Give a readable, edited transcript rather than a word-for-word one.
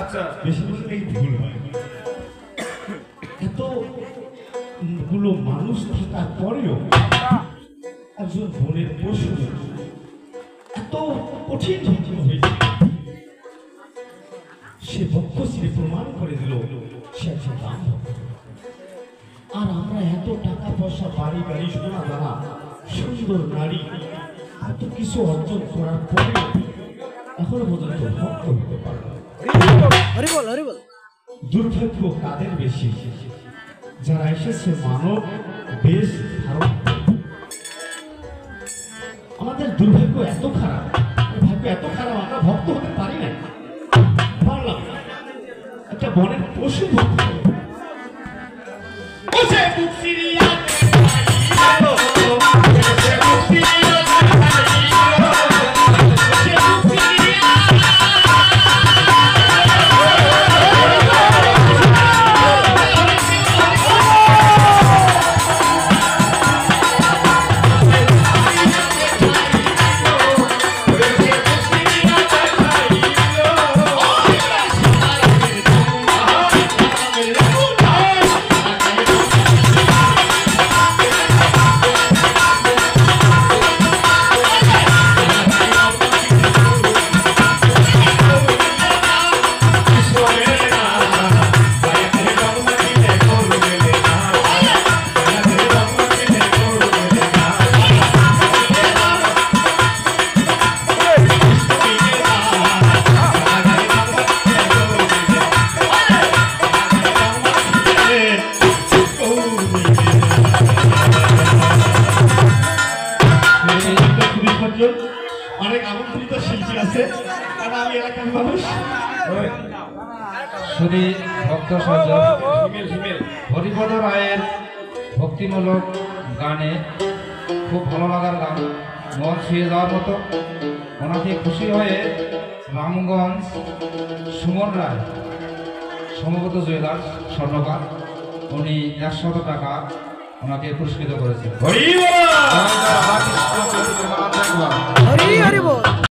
আচ্ছা বেশি বললেই ভুল হয়। এতগুলো মানুষ থাকার পরেও একজন বনের পশু এত কঠিন যন্ত্র হয়েছে, সে বক্ষশ্রী প্রমাণ করে দিল সে একজন রাম ভক্ত। আর আমরা এত টাকা পয়সা, বাড়ি গাড়ি, সোনা দানা, সুন্দর নারী, এত কিছু অর্জন করার পরে এখনো পর্যন্ত ভক্ত হতে পারল। দুর্ভাগ্য কাদের বেশি, যারা এসেছে মানব বেশ ধারণ করে। আমাদের দুর্ভাগ্য এত খারাপ, ভাগ্য এত খারাপ, আমরা ভক্ত হতে পারি না, পারলাম না। একটা বনের পশু ভক্ত অনেক আমন্ত্রিত শিল্পী আছে, কারণ আমি এলাকার মানুষ। শ্রী ভক্ত হরিপদ রায়ের ভক্তিমূলক গানে খুব ভালো লাগার গান, মন ছুঁয়ে যাওয়ার মতো। ওনাকে খুশি হয়ে রামগঞ্জ সুমন রায় সমবেত জুয়েলার্স স্বর্ণকার, উনি 100 টাকা ওনাকে পুরস্কৃত করেছেন।